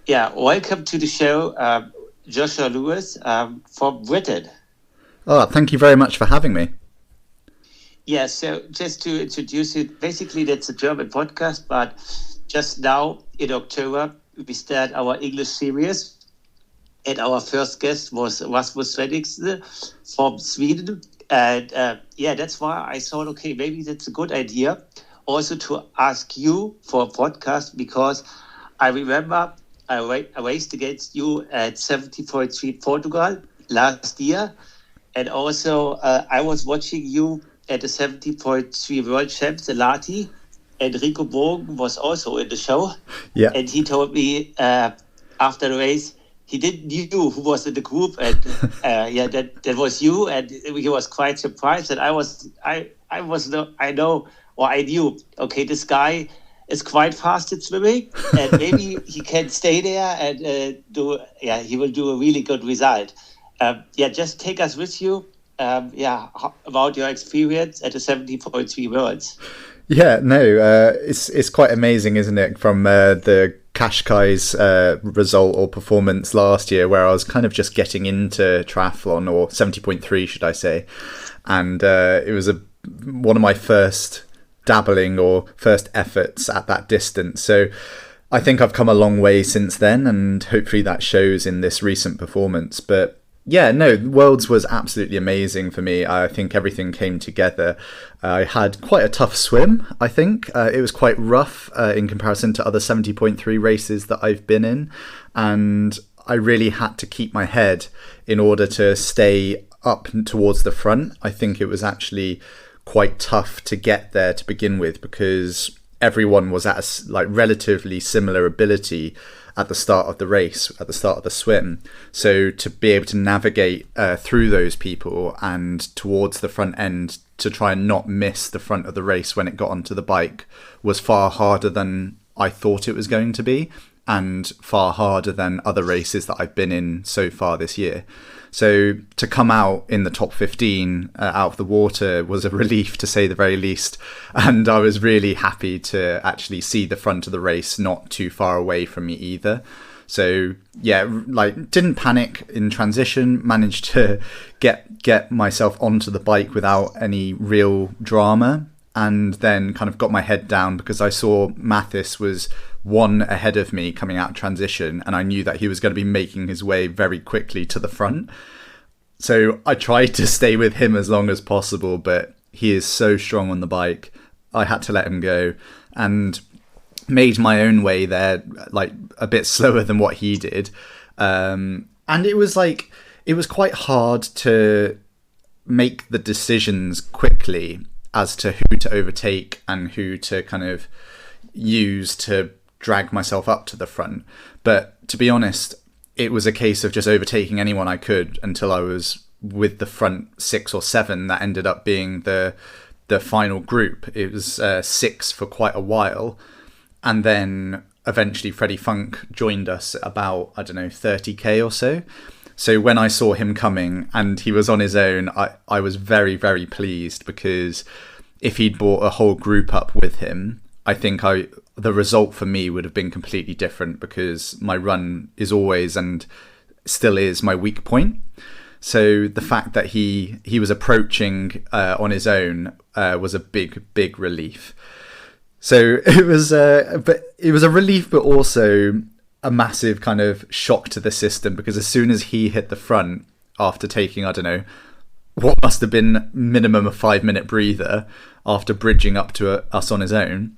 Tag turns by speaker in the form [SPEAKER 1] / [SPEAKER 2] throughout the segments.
[SPEAKER 1] Yeah, welcome to the show, Joshua Lewis from Britain.
[SPEAKER 2] Oh, thank you very much for having me.
[SPEAKER 1] Yeah, so just to introduce it, basically that's a German podcast, but just now in October, we start our English series. And our first guest was Rasmus Svenningsen from Sweden. And that's why I thought, okay, maybe that's a good idea also to ask you for a podcast, because I remember I raced against you at 70.3 Portugal last year. And also I was watching you at the 70.3 World Champs, the Lathi. And Rico Bogen was also in the show.
[SPEAKER 2] Yeah.
[SPEAKER 1] And he told me after the race, he didn't know who was in the group, and that was you, and he was quite surprised. And I knew, okay, this guy is quite fast at swimming, and maybe he can stay there and he will do a really good result. Just take us with you, about your experience at the 70.3 Worlds.
[SPEAKER 2] Yeah, no, it's quite amazing, isn't it? From the Qashqai's result or performance last year, where I was kind of just getting into triathlon, or 70.3, should I say, and it was one of my first dabbling or first efforts at that distance. So I think I've come a long way since then, and hopefully that shows in this recent performance. But yeah, no, Worlds was absolutely amazing for me. I think everything came together. I had quite a tough swim, I think. It was quite rough in comparison to other 70.3 races that I've been in. And I really had to keep my head in order to stay up towards the front. I think it was actually quite tough to get there to begin with, because everyone was at a relatively similar ability at the start of the race, at the start of the swim. So to be able to navigate through those people and towards the front end to try and not miss the front of the race when it got onto the bike was far harder than I thought it was going to be, and far harder than other races that I've been in so far this year. So to come out in the top 15 out of the water was a relief, to say the very least. And I was really happy to actually see the front of the race not too far away from me either. So yeah, didn't panic in transition, managed to get myself onto the bike without any real drama. And then kind of got my head down, because I saw Mathis was one ahead of me coming out of transition, and I knew that he was going to be making his way very quickly to the front. So I tried to stay with him as long as possible, but he is so strong on the bike. I had to let him go and made my own way there, a bit slower than what he did. And it was quite hard to make the decisions quickly as to who to overtake and who to kind of use to drag myself up to the front. But to be honest, it was a case of just overtaking anyone I could until I was with the front 6 or 7 that ended up being the final group. It was 6 for quite a while, and then eventually Freddie Funk joined us about 30k or so. So when I saw him coming and he was on his own, I was very, very pleased, because if he'd brought a whole group up with him, I think the result for me would have been completely different, because my run is always and still is my weak point. So the fact that he was approaching on his own was a big, big relief. So it was a relief, but also a massive kind of shock to the system, because as soon as he hit the front, after taking, what must have been minimum a 5-minute breather after bridging up to us on his own,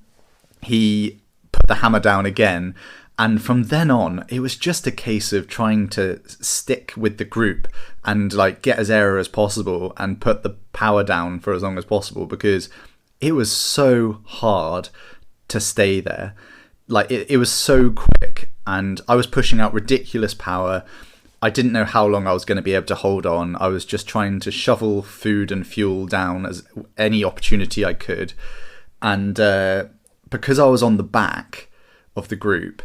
[SPEAKER 2] he put the hammer down again. And from then on, it was just a case of trying to stick with the group and get as aero as possible and put the power down for as long as possible, because it was so hard to stay there. It was so quick, and I was pushing out ridiculous power. I didn't know how long I was going to be able to hold on. I was just trying to shovel food and fuel down as any opportunity I could. And because I was on the back of the group,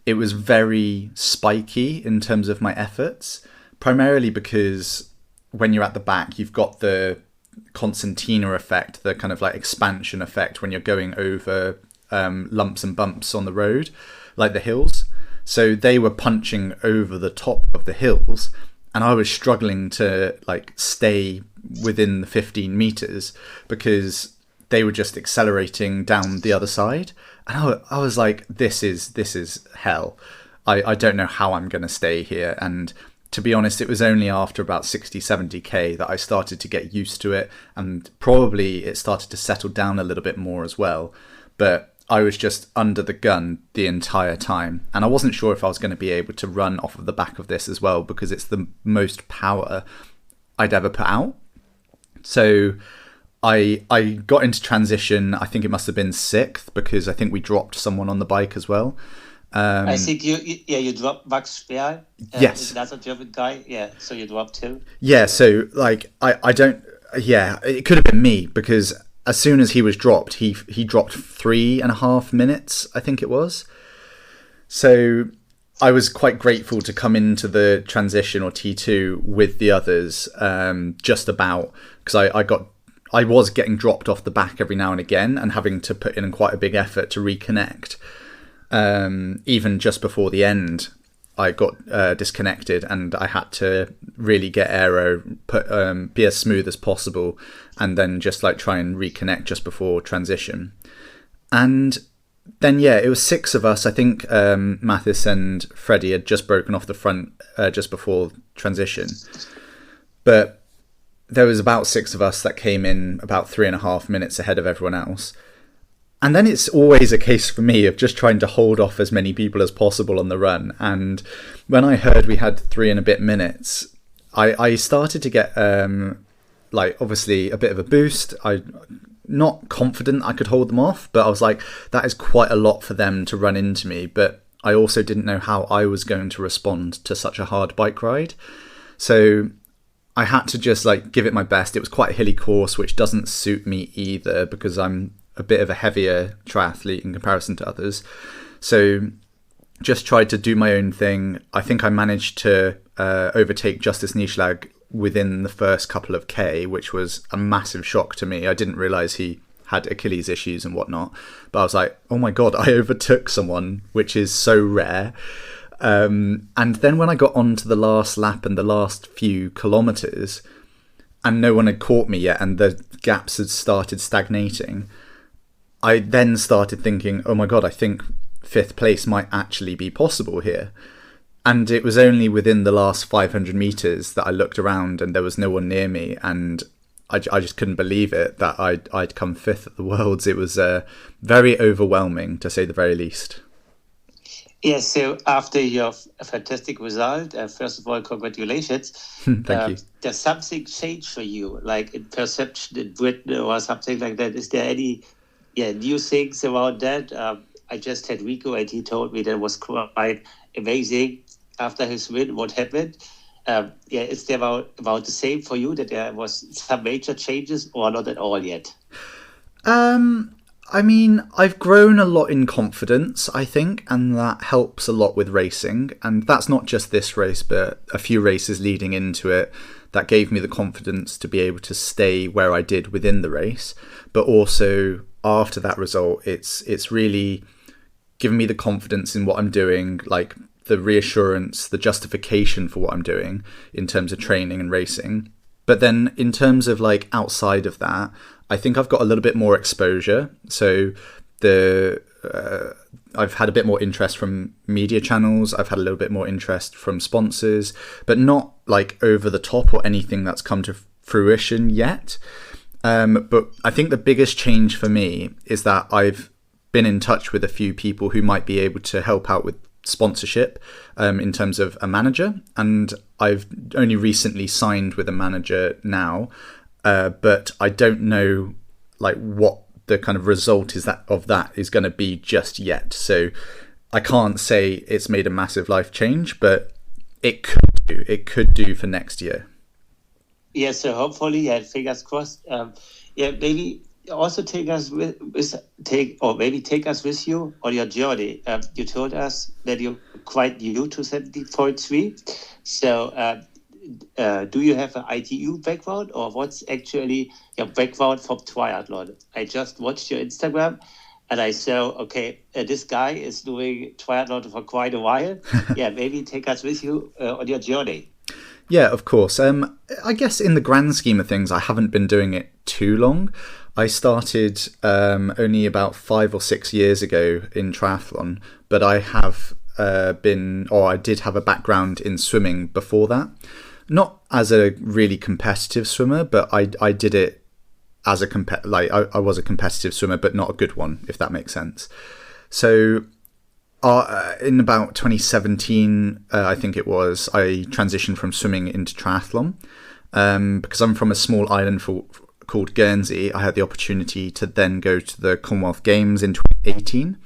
[SPEAKER 2] it was very spiky in terms of my efforts. primarily because when you're at the back, you've got the concertina effect, the kind of like expansion effect when you're going over lumps and bumps on the road, like the hills. So they were punching over the top of the hills, and I was struggling to like stay within the 15 meters because they were just accelerating down the other side. And I was like, this is hell. I don't know how I'm going to stay here. And to be honest, it was only after about 60, 70k that I started to get used to it. And probably it started to settle down a little bit more as well. But I was just under the gun the entire time. And I wasn't sure if I was going to be able to run off of the back of this as well, because it's the most power I'd ever put out. So I got into transition. I think it must have been 6th, because I think we dropped someone on the bike as well.
[SPEAKER 1] I think you dropped Max Speer.
[SPEAKER 2] Yes.
[SPEAKER 1] Another German guy. Yeah, so you dropped him.
[SPEAKER 2] Yeah, so like I don't. Yeah, it could have been me, because as soon as he was dropped, he dropped 3.5 minutes, I think it was. So I was quite grateful to come into the transition or T2 with the others, just about, because I was getting dropped off the back every now and again and having to put in quite a big effort to reconnect. Even just before the end, I got disconnected, and I had to really get aero, be as smooth as possible, and then just like try and reconnect just before transition. And then it was 6 of us. I think Mathis and Freddie had just broken off the front just before transition, but there was about 6 of us that came in about 3.5 minutes ahead of everyone else. And then it's always a case for me of just trying to hold off as many people as possible on the run. And when I heard we had 3 and a bit minutes, I started to get like obviously a bit of a boost. I'm not confident I could hold them off, but I was like, that is quite a lot for them to run into me. But I also didn't know how I was going to respond to such a hard bike ride. So I had to just like give it my best. It was quite a hilly course, which doesn't suit me either, because I'm a bit of a heavier triathlete in comparison to others. So just tried to do my own thing. I think I managed to overtake Justice Nieschlag within the first couple of K, which was a massive shock to me. I didn't realise he had Achilles issues and whatnot, but I was like, oh my God, I overtook someone, which is so rare. And then when I got onto the last lap and the last few kilometres, and no one had caught me yet, and the gaps had started stagnating, I then started thinking, oh my God, I think 5th place might actually be possible here. And it was only within the last 500 metres that I looked around and there was no one near me, and I just couldn't believe it that I'd come 5th at the Worlds. It was very overwhelming, to say the very least.
[SPEAKER 1] Yeah, so after your fantastic result, first of all, congratulations.
[SPEAKER 2] Thank you.
[SPEAKER 1] Does something change for you, like in perception in Britain or something like that? Is there any new things around that? I just had Rico, and he told me that it was quite amazing after his win. What happened? Is there about the same for you, that there was some major changes, or not at all yet?
[SPEAKER 2] I mean, I've grown a lot in confidence, I think, and that helps a lot with racing. And that's not just this race, but a few races leading into it that gave me the confidence to be able to stay where I did within the race. But also after that result, it's really given me the confidence in what I'm doing, like the reassurance, the justification for what I'm doing in terms of training and racing. But then in terms of like outside of that, I think I've got a little bit more exposure. So I've had a bit more interest from media channels. I've had a little bit more interest from sponsors, but not like over the top or anything that's come to fruition yet. But I think the biggest change for me is that I've been in touch with a few people who might be able to help out with sponsorship in terms of a manager. And I've only recently signed with a manager now. But I don't know like what the kind of result is of that is going to be just yet. So I can't say it's made a massive life change, but it could do for next year. Yeah,
[SPEAKER 1] so hopefully, fingers crossed. Maybe also take us with you on your journey. You told us that you're quite new to 70.3. So do you have an ITU background, or what's actually your background from triathlon? I just watched your Instagram and I saw, okay, this guy is doing triathlon for quite a while. Yeah, maybe take us with you on your journey.
[SPEAKER 2] Yeah, of course. I guess in the grand scheme of things, I haven't been doing it too long. I started only about 5 or 6 years ago in triathlon, but I have I did have a background in swimming before that. Not as a really competitive swimmer, but I did it as I was a competitive swimmer, but not a good one, if that makes sense. So in about 2017, I think it was, I transitioned from swimming into triathlon. Because I'm from a small island called Guernsey, I had the opportunity to then go to the Commonwealth Games in 2018.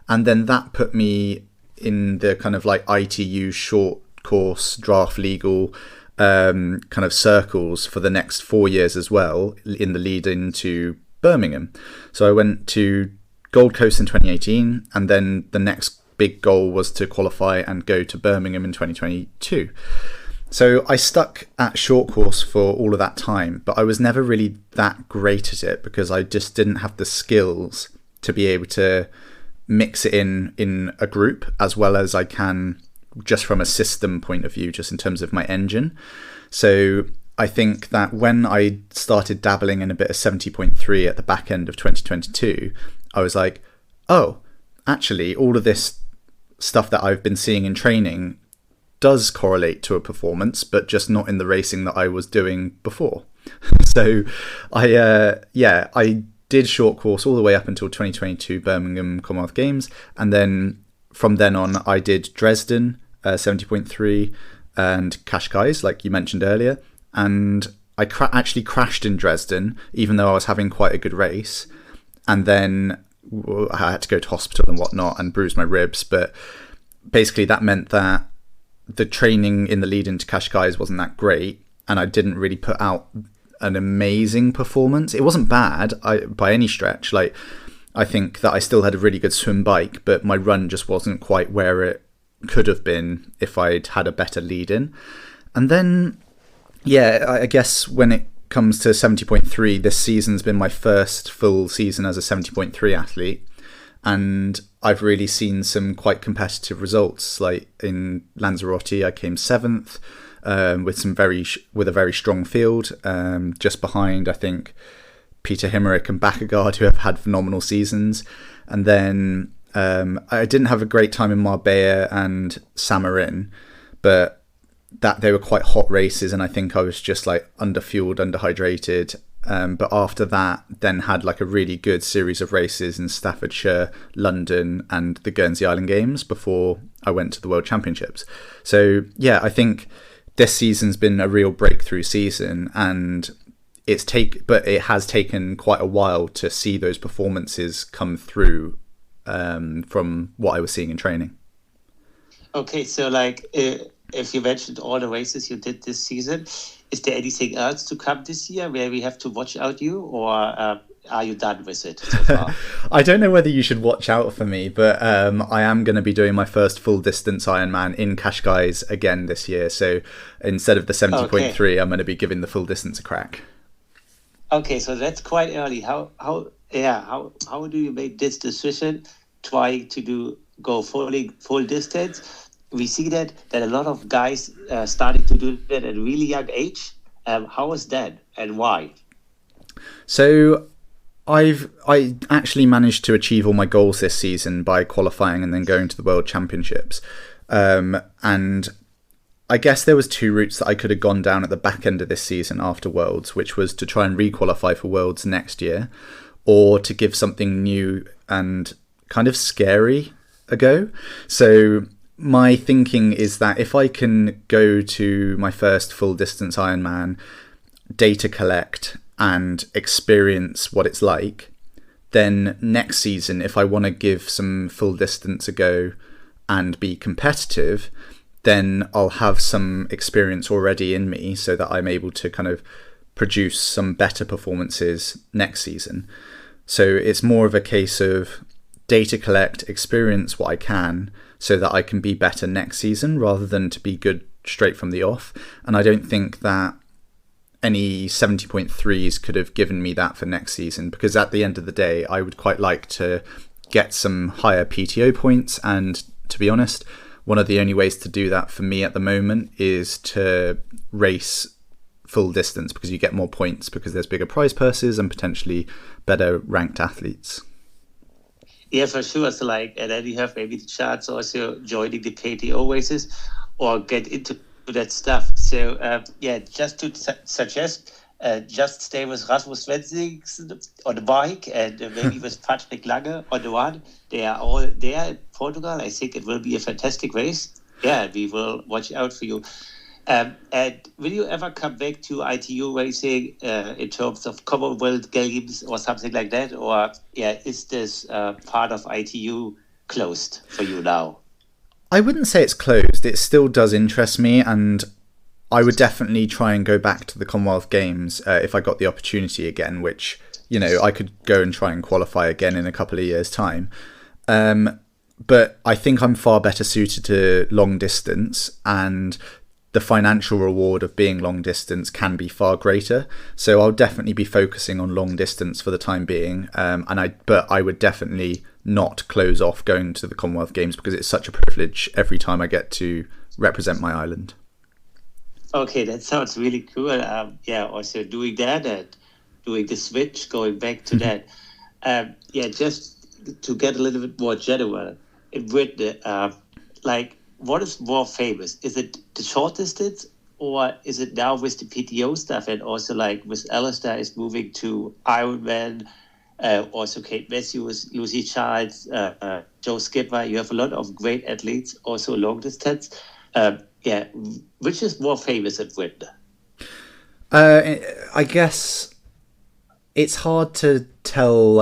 [SPEAKER 2] And then that put me in the kind of like ITU short course, draft legal kind of circles for the next 4 years as well, in the lead into Birmingham. So I went to Gold Coast in 2018, and then the next big goal was to qualify and go to Birmingham in 2022. So I stuck at short course for all of that time, but I was never really that great at it because I just didn't have the skills to be able to mix it in a group as well as I can just from a system point of view, just in terms of my engine. So I think that when I started dabbling in a bit of 70.3 at the back end of 2022, I was like, oh, actually, all of this stuff that I've been seeing in training does correlate to a performance, but just not in the racing that I was doing before. So I did short course all the way up until 2022 Birmingham Commonwealth Games, and then from then on I did Dresden 70.3 and Cascais, like you mentioned earlier, and I actually crashed in Dresden even though I was having quite a good race, and then I had to go to hospital and whatnot and bruise my ribs. But basically that meant that the training in the lead into Cascais wasn't that great, and I didn't really put out an amazing performance. It wasn't bad by any stretch. Like, I think that I still had a really good swim bike, but my run just wasn't quite where it could have been if I'd had a better lead in. And then, yeah, I guess when it comes to 70.3, this season's been my first full season as a 70.3 athlete, and I've really seen some quite competitive results. Like in Lanzarote, I came 7th with a very strong field, just behind, I think, Peter Himmerich and Bakkegaard, who have had phenomenal seasons. And then I didn't have a great time in Marbella and Samarin, but that they were quite hot races, and I think I was just like underfueled, underhydrated. But after that, then had like a really good series of races in Staffordshire, London, and the Guernsey Island Games before I went to the World Championships. So yeah, I think this season's been a real breakthrough season, and but it has taken quite a while to see those performances come through from what I was seeing in training.
[SPEAKER 1] Okay, so like if you mentioned all the races you did this season, is there anything else to come this year where we have to watch out you, or are you done with it so far?
[SPEAKER 2] I don't know whether you should watch out for me, but I am going to be doing my first full distance Ironman in Cascais again this year. So instead of the 70.3, I'm going to be giving the full distance a crack.
[SPEAKER 1] Okay, so that's quite early. How do you make this decision, trying to go full distance? We see that a lot of guys started to do that at a really young age. How is that, and why?
[SPEAKER 2] So I actually managed to achieve all my goals this season by qualifying and then going to the World Championships. And I guess there was 2 routes that I could have gone down at the back end of this season after Worlds, which was to try and re-qualify for Worlds next year, or to give something new and kind of scary a go. So my thinking is that if I can go to my first full distance Ironman, data collect and experience what it's like, then next season, if I want to give some full distance a go and be competitive, then I'll have some experience already in me so that I'm able to kind of produce some better performances next season. So it's more of a case of data collect, experience what I can so that I can be better next season, rather than to be good straight from the off. And I don't think that any 70.3s could have given me that for next season, because at the end of the day, I would quite like to get some higher PTO points. And to be honest, one of the only ways to do that for me at the moment is to race full distance, because you get more points because there's bigger prize purses and potentially better ranked athletes.
[SPEAKER 1] Yeah, for sure. So and then you have maybe the chance also joining the PTO races or get into that stuff. So just to suggest, just stay with Rasmus Svensson on the bike and maybe with Patrick Lange on the one. They are all there in Portugal. I think it will be a fantastic race. Yeah, we will watch out for you. And will you ever come back to ITU racing in terms of Commonwealth Games or something like that? Or is this part of ITU closed for you now?
[SPEAKER 2] I wouldn't say it's closed. It still does interest me, and I would definitely try and go back to the Commonwealth Games if I got the opportunity again, which, I could go and try and qualify again in a couple of years' time. But I think I'm far better suited to long distance, and the financial reward of being long distance can be far greater. So I'll definitely be focusing on long distance for the time being. But I would definitely not close off going to the Commonwealth Games, because it's such a privilege every time I get to represent my island.
[SPEAKER 1] Okay, that sounds really cool. Also doing that and doing the switch, going back to that. Just to get a little bit more general, in Britain, what is more famous? Is it the short distance, or is it now with the PTO stuff, and also with Alistair is moving to Ironman, also Kate Matthews, Lucy Childs, Joe Skipper? You have a lot of great athletes, also long distance. Which is more famous in Britain?
[SPEAKER 2] I guess it's hard to tell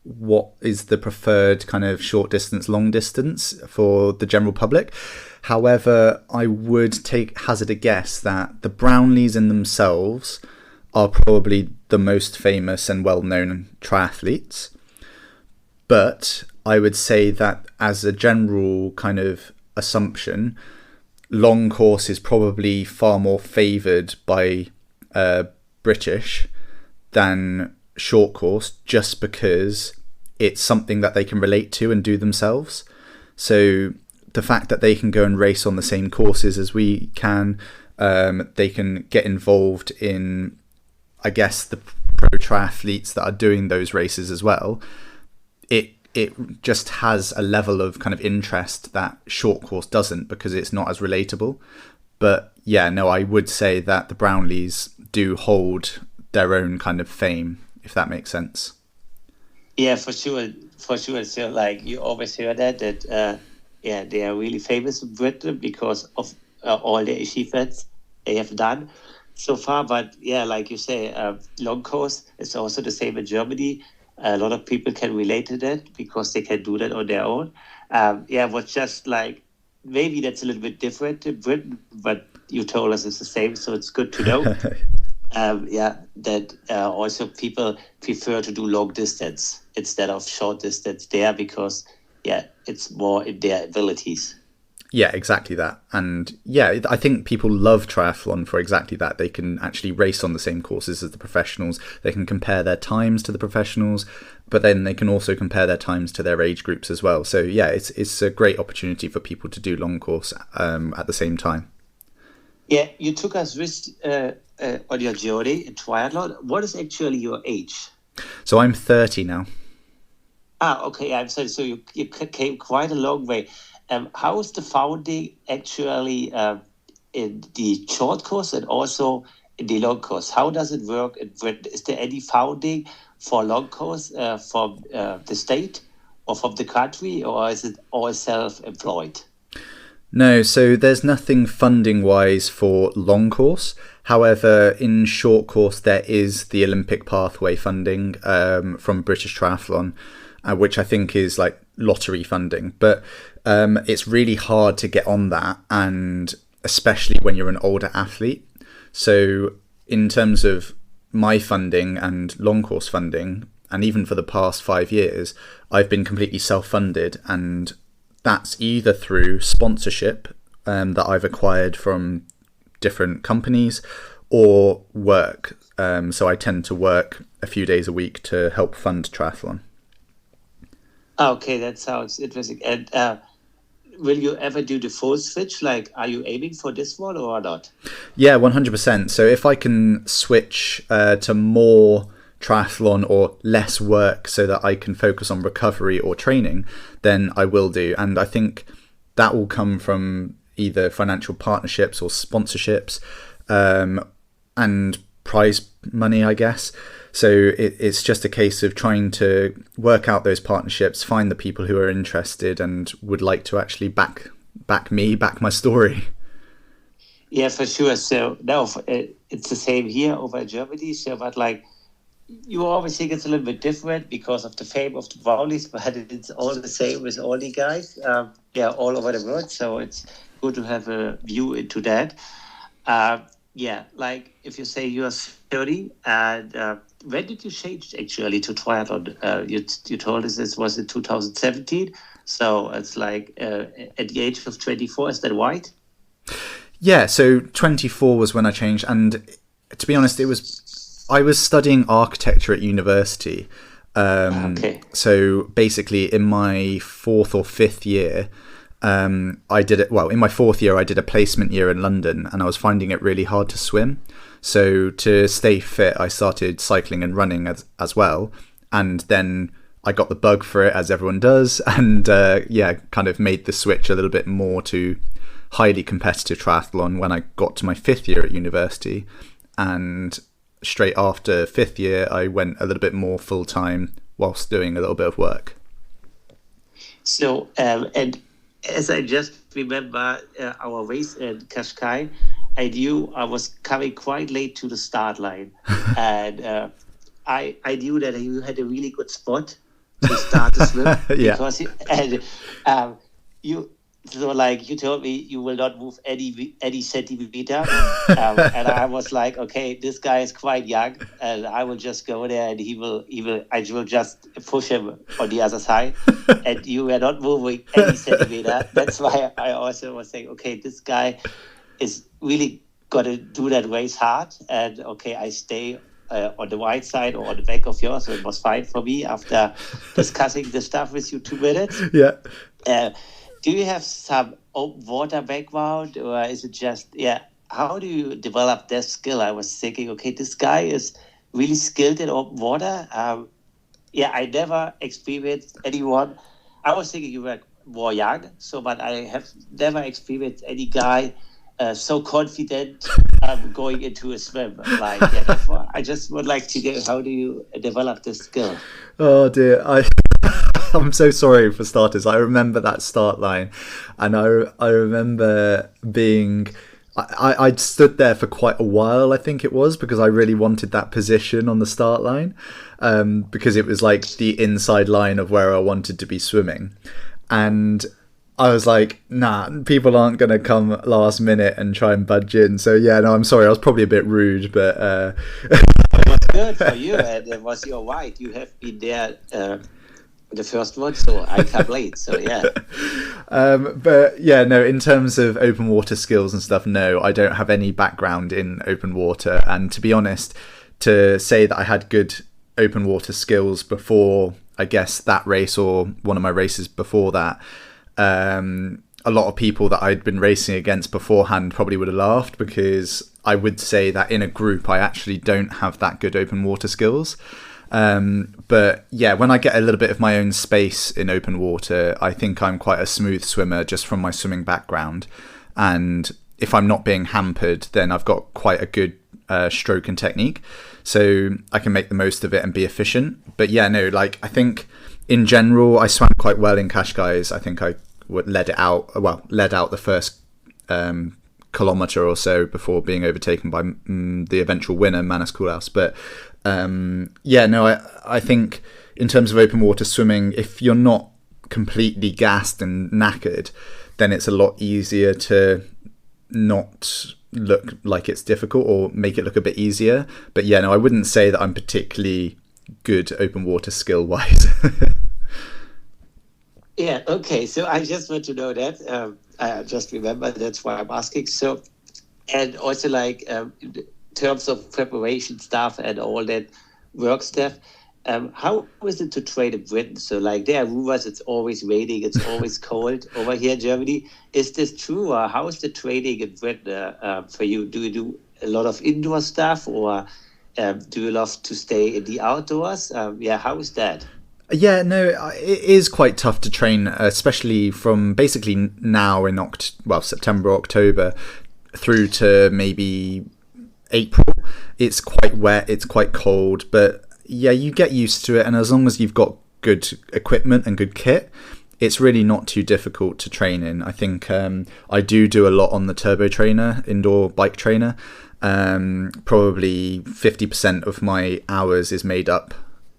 [SPEAKER 2] what is the preferred kind of short distance, long distance for the general public. However, I would hazard a guess that the Brownlees in themselves are probably the most famous and well-known triathletes. But I would say that as a general kind of assumption, long course is probably far more favoured by British than short course, just because it's something that they can relate to and do themselves. So the fact that they can go and race on the same courses as we can, they can get involved in, I guess, the pro triathletes that are doing those races as well. It just has a level of kind of interest that short course doesn't, because it's not as relatable. But I would say that the Brownlees do hold their own kind of fame, if that makes sense.
[SPEAKER 1] Yeah, for sure. So you always hear that they are really famous in Britain because of all the achievements they have done so far. But like you say, long course is also the same in Germany. A lot of people can relate to that because they can do that on their own. What's just maybe that's a little bit different in Britain, but you told us it's the same, so it's good to know. That also people prefer to do long distance instead of short distance there, because it's more in their abilities.
[SPEAKER 2] Yeah, exactly that. And I think people love triathlon for exactly that. They can actually race on the same courses as the professionals. They can compare their times to the professionals, but then they can also compare their times to their age groups as well. So it's a great opportunity for people to do long course at the same time.
[SPEAKER 1] Yeah, you took us with on your journey in triathlon. What is actually your age?
[SPEAKER 2] So I'm 30 now.
[SPEAKER 1] Okay. I'm sorry. So you came quite a long way. How is the founding actually in the short course and also in the long course? How does it work? Is there any founding for long course from the state or from the country, or is it all self-employed?
[SPEAKER 2] No, so there's nothing funding-wise for long course. However, in short course, there is the Olympic pathway funding from British Triathlon, which I think is lottery funding. But it's really hard to get on that, and especially when you're an older athlete. So in terms of my funding and long course funding, and even for the past 5 years, I've been completely self-funded, and that's either through sponsorship that I've acquired from different companies, or work. So I tend to work a few days a week to help fund triathlon.
[SPEAKER 1] Okay, that sounds interesting. And will you ever do the full switch? Like, are you aiming for this one or not?
[SPEAKER 2] Yeah, 100%. So if I can switch to more triathlon or less work so that I can focus on recovery or training, then I will do. And I think that will come from either financial partnerships or sponsorships, and prize money, I guess. So it's just a case of trying to work out those partnerships, find the people who are interested and would like to actually back my story.
[SPEAKER 1] Yeah, for sure. So no, it's the same here over in Germany. So, but like, you always think it's a little bit different because of the fame of the volleys, but it's all the same with all the guys. All over the world. So it's good to have a view into that. Like if you say you're 30, and when did you change actually to triathlon? You told us this was in 2017. So it's like at the age of 24. Is that right?
[SPEAKER 2] Yeah, so 24 was when I changed, and to be honest, I was studying architecture at university.
[SPEAKER 1] Okay.
[SPEAKER 2] So basically, in my fourth or fifth year, I did it. Well, in my fourth year, I did a placement year in London, and I was finding it really hard to swim. So to stay fit, I started cycling and running as well, and then I got the bug for it, as everyone does, and kind of made the switch a little bit more to highly competitive triathlon when I got to my fifth year at university. And straight after fifth year, I went a little bit more full time whilst doing a little bit of work.
[SPEAKER 1] So, and as I just remember our race in Qashqai, I knew I was coming quite late to the start line. And I knew that you had a really good spot to start the swim.
[SPEAKER 2] Yeah.
[SPEAKER 1] Because so like you told me you will not move any centimeter, and I was like, okay, this guy is quite young, and I will just go there, and I will just push him on the other side, and you were not moving any centimeter. That's why I also was saying, okay, this guy is really gonna do that race hard, and okay, I stay on the right side or on the back of yours, so it was fine for me after discussing the stuff with you 2 minutes.
[SPEAKER 2] Yeah.
[SPEAKER 1] Do you have some open water background, or is it just, how do you develop that skill? I was thinking, okay, this guy is really skilled in open water. I never experienced anyone. I was thinking you were more young, but I have never experienced any guy so confident going into a swim. Therefore, I just would like to know, how do you develop this skill?
[SPEAKER 2] Oh dear, I'm so sorry for starters. I remember that start line, and I remember being. I'd stood there for quite a while, I think it was, because I really wanted that position on the start line, because it was like the inside line of where I wanted to be swimming. And I was like, nah, people aren't going to come last minute and try and budge in. So yeah, no, I'm sorry. I was probably a bit rude, but...
[SPEAKER 1] It was good for you, and it was your right. You have been there... the first one, so I come late, so yeah.
[SPEAKER 2] But yeah, no, in terms of open water skills and stuff, no, I don't have any background in open water. And to be honest, to say that I had good open water skills before, I guess, that race or one of my races before that, a lot of people that I'd been racing against beforehand probably would have laughed, because I would say that in a group I actually don't have that good open water skills. But yeah, when I get a little bit of my own space in open water, I think I'm quite a smooth swimmer just from my swimming background. And if I'm not being hampered, then I've got quite a good stroke and technique, so I can make the most of it and be efficient. But yeah, no, like I think in general I swam quite well in Qashqai. I think I led out the first kilometre or so before being overtaken by the eventual winner, Manas Koolhaas. But I think in terms of open water swimming, if you're not completely gassed and knackered, then it's a lot easier to not look like it's difficult, or make it look a bit easier. But yeah, no, I wouldn't say that I'm particularly good open water skill wise.
[SPEAKER 1] Yeah, okay, so I just want to know that. I just remember, that's why I'm asking. So, and also like in terms of preparation stuff and all that work stuff, how is it to train in Britain? So like there are rumors it's always raining, it's always cold over here in Germany. Is this true, or how is the training in Britain for you? Do you do a lot of indoor stuff, or do you love to stay in the outdoors? Yeah, how is that?
[SPEAKER 2] Yeah, no, it is quite tough to train, especially from basically now in September, October, through to maybe April. It's quite wet, it's quite cold, but yeah, you get used to it, and as long as you've got good equipment and good kit, it's really not too difficult to train in. I think I do a lot on the turbo trainer, indoor bike trainer. Probably 50% of my hours is made up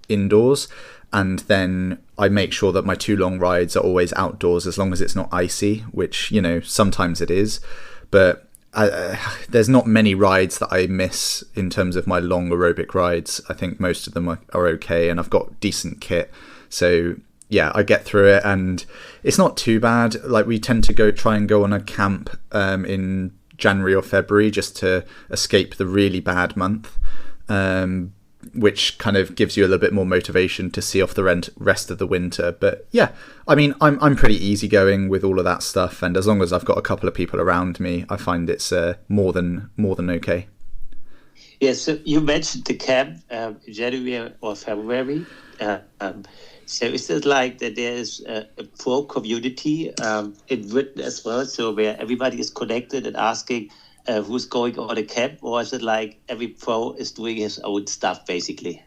[SPEAKER 2] indoors, and then I make sure that my 2 long rides are always outdoors, as long as it's not icy, which, you know, sometimes it is, but there's not many rides that I miss in terms of my long aerobic rides. I think most of them are okay, and I've got decent kit, so yeah, I get through it, and it's not too bad. Like, we tend to try and go on a camp in January or February just to escape the really bad month, which kind of gives you a little bit more motivation to see off the rest of the winter. But yeah, I mean, I'm pretty easygoing with all of that stuff, and as long as I've got a couple of people around me, I find it's more than okay.
[SPEAKER 1] Yeah, so you mentioned the camp in January or February. So is it like that there is a pro community in Britain as well, so where everybody is connected and asking who's going on a camp, or is it like every pro is doing his own stuff, basically?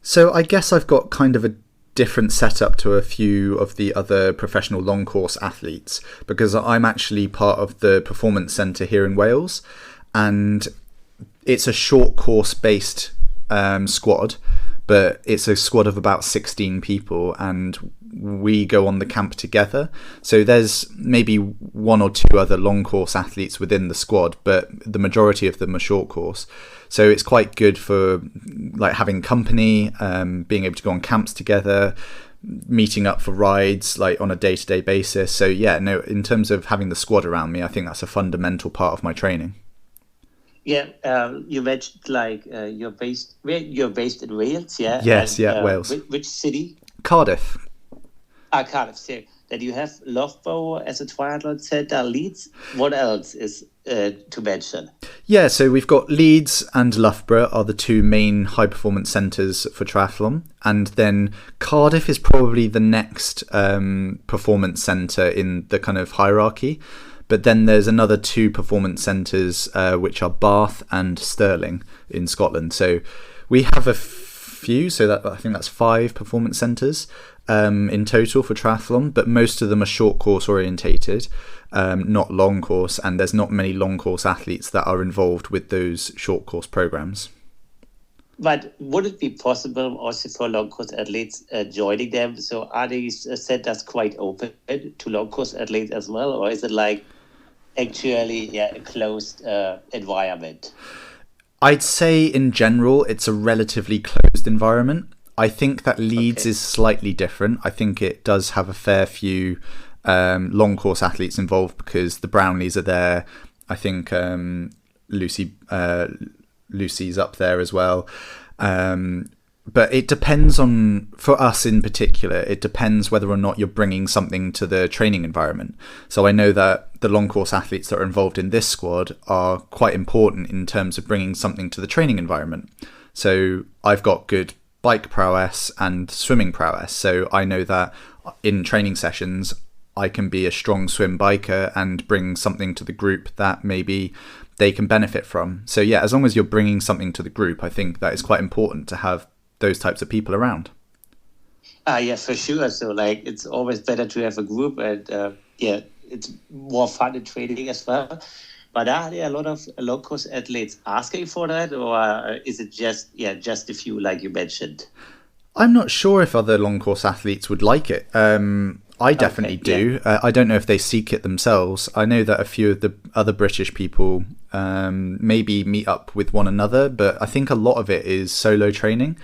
[SPEAKER 2] So I guess I've got kind of a different setup to a few of the other professional long course athletes, because I'm actually part of the performance centre here in Wales, and it's a short course based squad, but it's a squad of about 16 people, and we go on the camp together. So there's maybe 1 or 2 other long course athletes within the squad, but the majority of them are short course. So it's quite good for like having company, being able to go on camps together, meeting up for rides like on a day-to-day basis. So yeah, no, in terms of having the squad around me, I think that's a fundamental part of my training.
[SPEAKER 1] Yeah, you mentioned like you're based in Wales, yeah?
[SPEAKER 2] Yes,
[SPEAKER 1] And,
[SPEAKER 2] yeah, Wales.
[SPEAKER 1] Which city?
[SPEAKER 2] Cardiff.
[SPEAKER 1] Cardiff. So that you have Loughborough as a triathlon center, Leeds. What else is to mention?
[SPEAKER 2] Yeah, so we've got Leeds and Loughborough are the 2 main high performance centres for triathlon, and then Cardiff is probably the next performance centre in the kind of hierarchy. But then there's another 2 performance centres, which are Bath and Stirling in Scotland. So we have a few, so that I think that's 5 performance centres in total for triathlon, but most of them are short course orientated, not long course, and there's not many long course athletes that are involved with those short course programs.
[SPEAKER 1] But would it be possible also for long course athletes joining them? So are these centers quite open to long course athletes as well, or is it like actually a closed environment?
[SPEAKER 2] I'd say in general it's a relatively closed environment. I think that Leeds is slightly different. I think it does have a fair few long course athletes involved because the Brownlees are there. I think Lucy's up there as well. But it depends on, for us in particular, it depends whether or not you're bringing something to the training environment. So I know that the long course athletes that are involved in this squad are quite important in terms of bringing something to the training environment. So I've got good bike prowess and swimming prowess. So I know that in training sessions, I can be a strong swim biker and bring something to the group that maybe they can benefit from. So yeah, as long as you're bringing something to the group, I think that is quite important to have those types of people around.
[SPEAKER 1] Yeah, for sure. So like it's always better to have a group, and it's more fun in training as well. But are there a lot of long course athletes asking for that, or is it just a few like you mentioned?
[SPEAKER 2] I'm not sure if other long course athletes would like it. I definitely do. Yeah. I don't know if they seek it themselves. I know that a few of the other British people maybe meet up with one another, but I think a lot of it is solo training.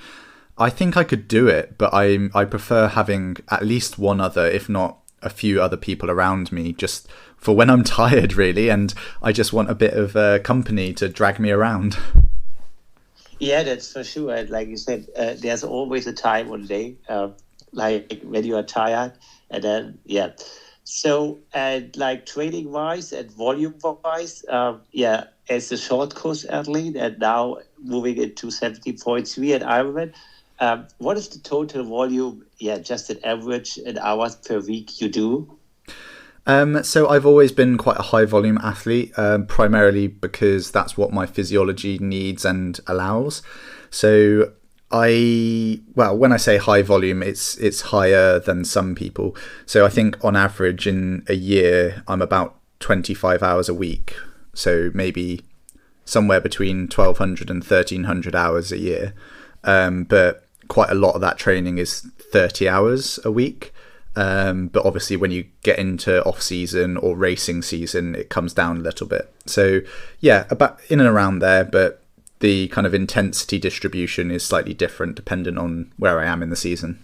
[SPEAKER 2] I think I could do it, but I prefer having at least one other, if not a few other people around me just for when I'm tired, really, and I just want a bit of company to drag me around.
[SPEAKER 1] Yeah, that's for sure. And like you said, there's always a time on the day, like when you are tired, and then yeah. So and like training wise and volume wise, as a short course athlete, and now moving into 70.3 at Ironman. What is the total volume? Yeah, just an average in hours per week you do.
[SPEAKER 2] So I've always been quite a high volume athlete, primarily because that's what my physiology needs and allows. So when I say high volume, it's higher than some people. So I think on average in a year, I'm about 25 hours a week. So maybe somewhere between 1,200 and 1,300 hours a year. But quite a lot of that training is 30 hours a week. But obviously when you get into off season or racing season, it comes down a little bit. So yeah, about in and around there, but the kind of intensity distribution is slightly different depending on where I am in the season.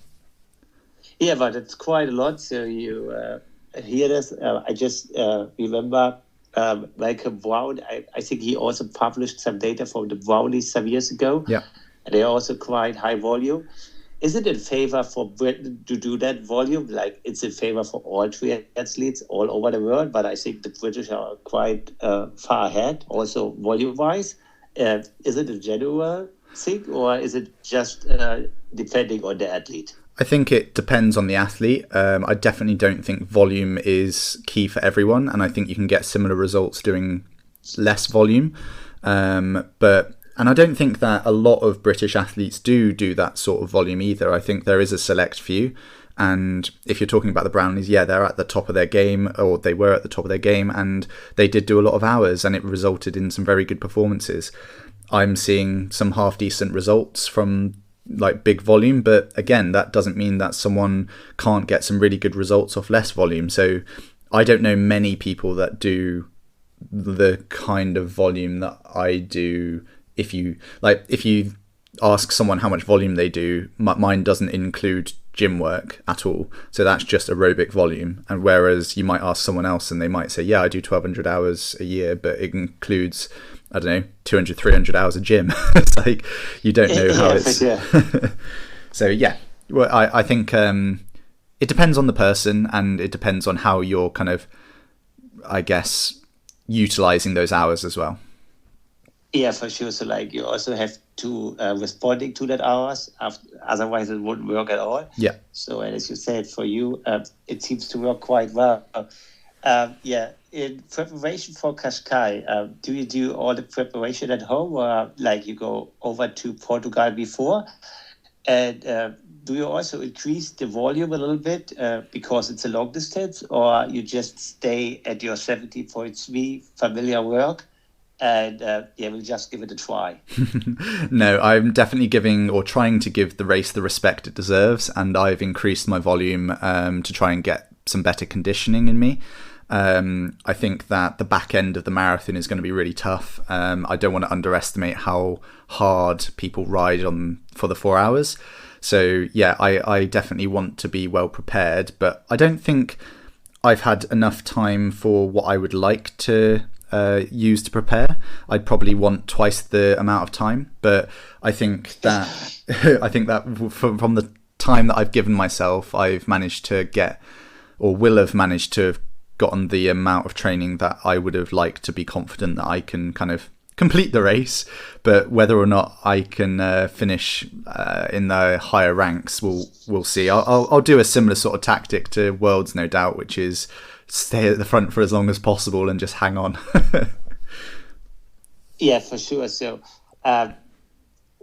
[SPEAKER 1] Yeah, but it's quite a lot. So you hear this. I just remember Malcolm Brown. I think he also published some data from the Brownies some years ago.
[SPEAKER 2] Yeah.
[SPEAKER 1] And they're also quite high volume. Is it in favor for Britain to do that volume? Like it's in favor for all triathletes all over the world, but I think the British are quite far ahead, also volume-wise. Is it a general thing, or is it just depending on the athlete?
[SPEAKER 2] I think it depends on the athlete. I definitely don't think volume is key for everyone, and I think you can get similar results doing less volume. And I don't think that a lot of British athletes do that sort of volume either. I think there is a select few. And if you're talking about the Brownies, yeah, they're at the top of their game, or they were at the top of their game, and they did do a lot of hours, and it resulted in some very good performances. I'm seeing some half decent results from like big volume, but again, that doesn't mean that someone can't get some really good results off less volume. So I don't know many people that do the kind of volume that I do. If you ask someone how much volume they do, mine doesn't include gym work at all. So that's just aerobic volume. And whereas you might ask someone else and they might say, yeah, I do 1,200 hours a year, but it includes, I don't know, 200, 300 hours of gym. It's like, you don't know how it's... Yeah. So yeah, well, I think it depends on the person, and it depends on how you're kind of, I guess, utilizing those hours as well.
[SPEAKER 1] Yeah, for sure. So like you also have to responding to that hours. Otherwise, it wouldn't work at all.
[SPEAKER 2] Yeah.
[SPEAKER 1] So and as you said, for you, it seems to work quite well. In preparation for Cascais, do you do all the preparation at home, or like you go over to Portugal before? And do you also increase the volume a little bit because it's a long distance, or you just stay at your 70.3 familiar work? And we'll just give it a try.
[SPEAKER 2] No, I'm definitely giving or trying to give the race the respect it deserves, and I've increased my volume to try and get some better conditioning in me. I think that the back end of the marathon is going to be really tough. I don't want to underestimate how hard people ride on for the 4 hours. So yeah, I definitely want to be well prepared, but I don't think I've had enough time for what I would like to use to prepare. I'd probably want twice the amount of time, but I think that from the time that I've given myself, I've managed to get, or will have managed to have gotten the amount of training that I would have liked to be confident that I can kind of complete the race. But whether or not I can finish in the higher ranks, we'll see. I'll do a similar sort of tactic to Worlds, no doubt, which is stay at the front for as long as possible and just hang on.
[SPEAKER 1] Yeah, for sure. So, and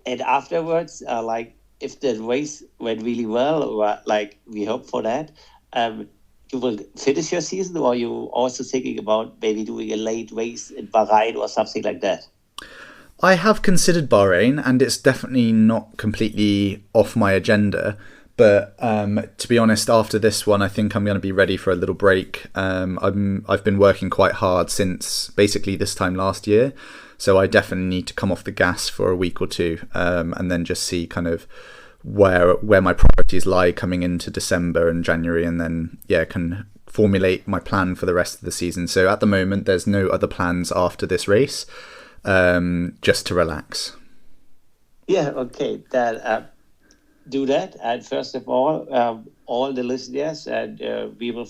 [SPEAKER 1] afterwards, like if the race went really well, or like we hope for that, you will finish your season, or are you also thinking about maybe doing a late race in Bahrain or something like that?
[SPEAKER 2] I have considered Bahrain, and it's definitely not completely off my agenda. But to be honest, after this one, I think I'm going to be ready for a little break. I've been working quite hard since basically this time last year. So I definitely need to come off the gas for a week or two, and then just see kind of where my priorities lie coming into December and January, and then can formulate my plan for the rest of the season. So at the moment, there's no other plans after this race, just to relax.
[SPEAKER 1] Yeah, okay. Do that. And first of all the listeners, and we will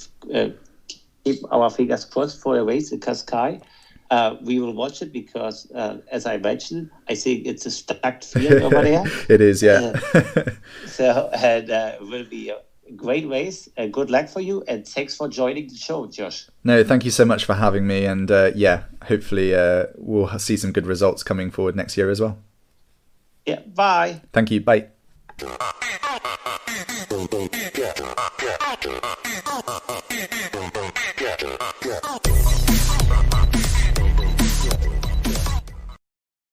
[SPEAKER 1] keep our fingers crossed for a race in Cascais. We will watch it because, as I mentioned, I think it's a stacked field over there.
[SPEAKER 2] It is, yeah.
[SPEAKER 1] It will be a great race. Good luck for you, and thanks for joining the show, Josh.
[SPEAKER 2] No, thank you so much for having me. And hopefully we'll see some good results coming forward next year as well.
[SPEAKER 1] Yeah, bye.
[SPEAKER 2] Thank you. Bye.